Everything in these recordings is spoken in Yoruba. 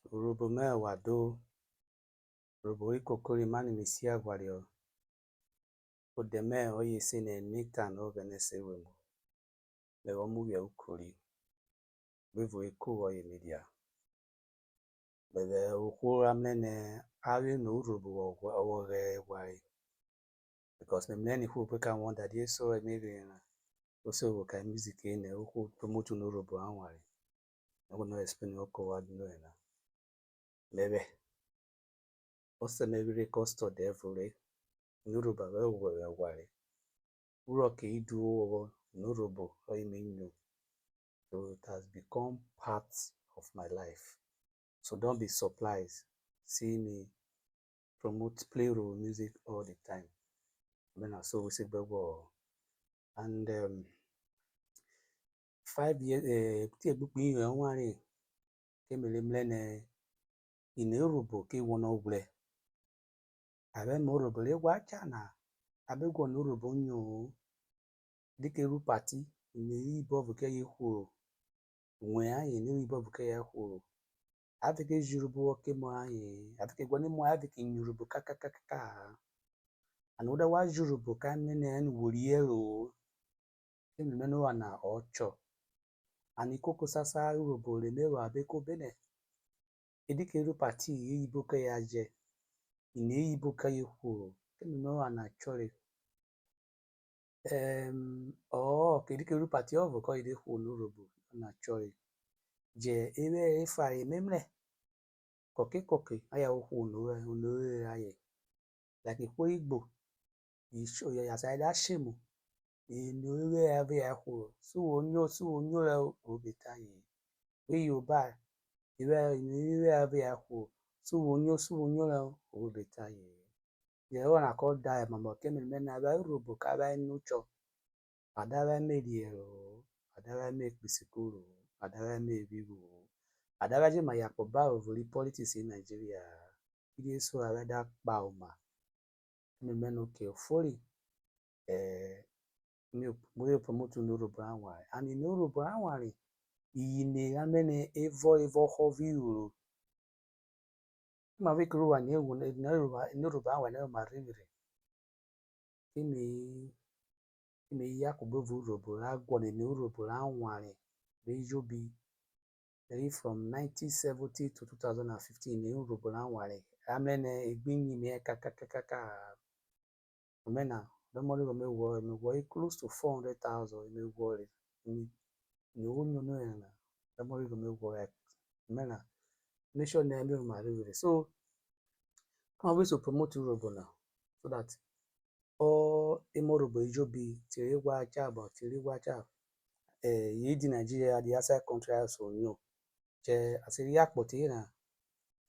Urhobo wado, urhobo ikokori mani misia gwario. Odeme oye sene nitan ovenese wemo. Lewo muye ukori. Bevo eko oye media. Bebe ukura mene awe no urhobo owe wai. Because memneni hu peka wonder die so emiri. Also ka music ene uku promote no urhobo anwari. I no explain oko wadu na. Bebe. Ose mebiri costo devure. Nuruba wewe wari. Uroke idu owo nurubo oimenyu. So it has become part of my life. So don't be surprised. See me promote play-roll music all the time. When I saw we say bebo. And 5 years tie book me one kemele mlene in Urubo ke one ogle. Abe morobo le wacha na. Abe go nurubo nyo. Dike ru party ni ibo vuke yihu. Nwe anyị n'igbo buke ya kwuru afike jurubu oke mo anyị afike gwani mo afike nyurubu kakakaka anoda wa jurubu ka nene en wuriero emi meno ana ocho ani koko sasa urubu le mewa abeko bene edike ru party yibo ke ya je ine yibo ke yihu emi meno ana chore kedike ru party of ko ide hu n'urubu ana chore je ebe efari memle koke aya ukwu no aye like ikwo igbo isho ya saida shemu inu ebe ave ya kwu su onyo la obeta yi we yoba ebe inu ebe ave ya kwu su onyo la obeta yi ye wana ko da mama kemel mena ba Urhobo ka ba nucho adaba mediero adaba me pisikuru adaba me bibu Adaraje mayakoba ovoli politics in Nigeria. Ile so arada pa oma. Meno ke fori mo promote n'Urhobo anwari. And in n'Urhobo anwari iyine amene evo hovi uru. Ma we kuru wa nyewu n'Urhobo anwari na ma rivere. Ime yakobo Urhobo agwo n'Urhobo anwari. Bejobi from 1970 to 2015 in Urhobo anwari amene egbinyi me kakakaka omena domori go me wo close to 400,000 me wo ni onyo no na domori go me wo omena make sure na me ma revere so come we to promote Urhobo now so that all Urhobo ijobi tiri gwa cha ye di Nigeria the outside country also no je asiri akpoti na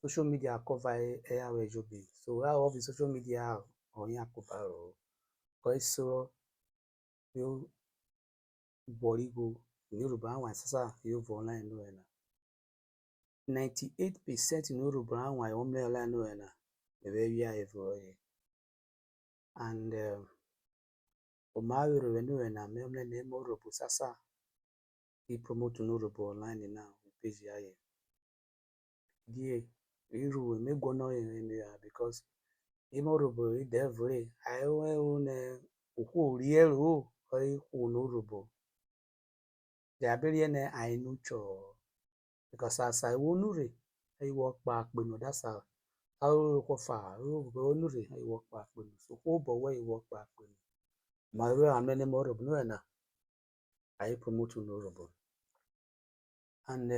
social media cover air jobi so how of the social media on yakubaro ko so yo borigo Urhobo anwa sasa yo online no na 98% in Urhobo anwa online no na ebe ya every and omawiro no na me na Urhobo sasa he promote Urhobo online now page aye die iru me gwono ya because Urhobo idevre ayo une ukwu riero oi ku n'Urhobo de abere ne ainucho because as I wonure I work back but no that's how ko fa onure I work back but so ko bo we work back but my way amene Urhobo no na I promote Urhobo and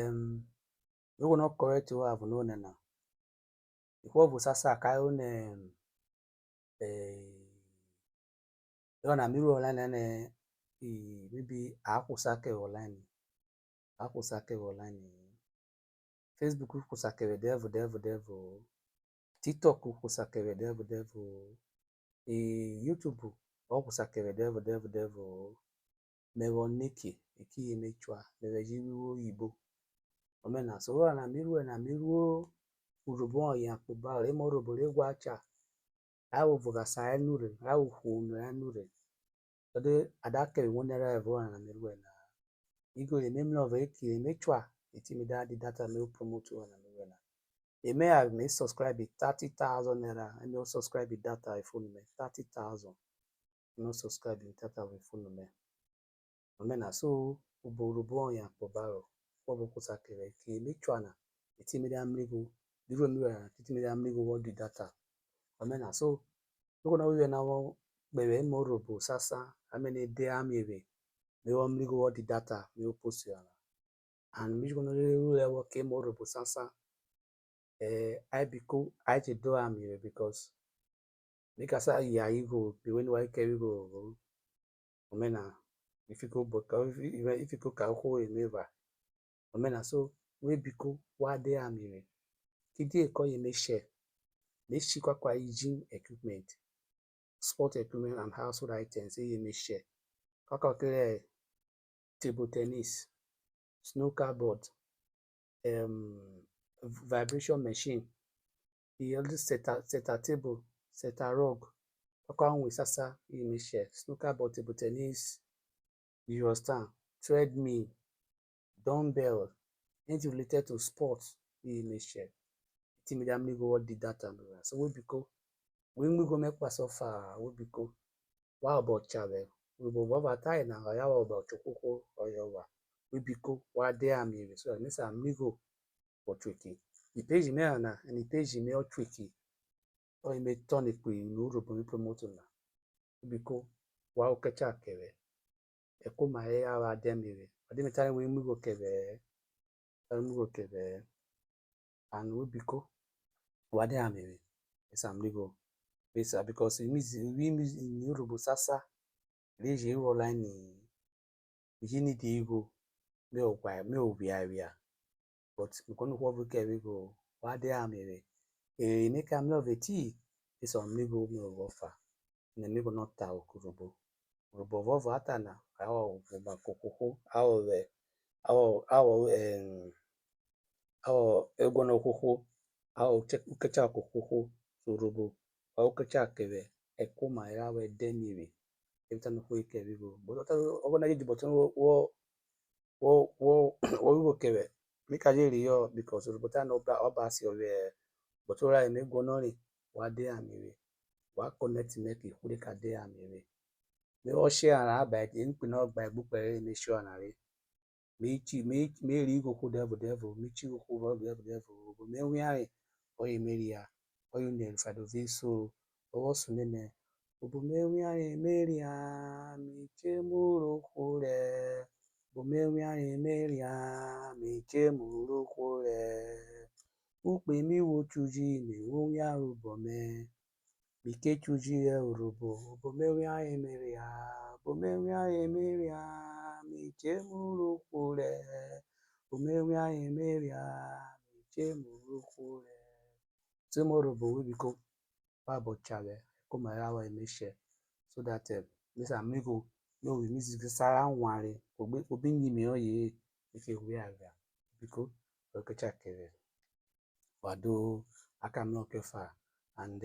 we will not correct you have no na Ikwo sasa ka one na miru online na maybe akusake online Facebook kusake devil TikTok kusake devil YouTube kusake devil mewo niki iki mechwa mewejiwo Igbo omena so na miru Urhobo ya kuba le Urhobo le gwacha awu vuga sa enure awu hunu enure ode adake wonera evo na miru na igo le memlo ve ki mechwa itimida di data me promote na miru na may subscribe it 30,000 naira. I may subscribe it data phone me 30,000. No subscribe it data phone me. Omena so uborubo ya pobaro. Obo kusakere ki michwana. Itimidi amligo. Divo miwa itimidi amligo what the data. Omena so tuko na wewe nawo bebe morobo sasa amene de amiwe. Me amligo what the data me post ya. And mi gonna really work morobo sasa. I biko I to do amiwe because make us ya ego be when we carry go. Omena if you go but if you go ka ho never. Omena so we biko wa de amire kidi eko ye me share me shikwa kwa hygiene equipment sport equipment and household items ye me share kaka kere table tennis snooker board vibration machine the other set a table set a rug kaka we sasa ye me share snooker board table tennis you understand treadmill dumbbell anything related to sports ye me share timidamly go what the data so we biko when we go make pass so far we biko wa about chave we go over time na ya about chokoko or yawa we biko wa de amiri so this amigo for tricky the page me na and the page me all tricky or me turn it we no robo we promote na we biko wa o kecha kere e ko ma ya wa de amiri ade me tare we go kere and we biko wa de amiri it's amigo because it means we in Yoruba sasa leje rola ni yini di ego me o bia but mkono kwa vuke ego wa de amere ne kam no veti is on migo me ofa ne migo not ta okurubo robo vovo atana awo ba kokoko awo ego no kokoko awo ukecha kokoko so robo awo ukecha kebe ekuma ya we demiri every time we carry go but ogona ji but wo go kebe make aje ri yo because robo ta no oba si owe but ora me go no ri wa de amiri wa connect me ki kure ka de amiri me o share ara ba ti npi no gba egbu pere me sure na re me ri go ku devil me chi go ku devil go me wi are o ye me ri ya o you ne fa do vi so o sun ne Bumewiare Maria, Michemurukure. Bumewiare Maria, Michemurukure. Ukpe mi wo chuji ni wunya rubome. Mike chuji e urubo. Bumewiare Maria, Bumewiare Maria, Michemurukure. Bumewiare Maria, Michemurukure. Semorubo wibiko. Babo chale. Kuma yawa emeshe so that this amigo no we miss sara nware obi nyime oye ike we aga biko okecha kere wado aka no kefa and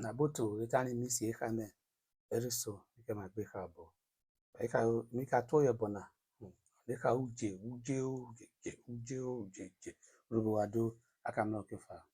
aboto retani miss e kame very so ike ma gbe ka bo ika mi ka to ye bona ika uje rubo wado aka no kefa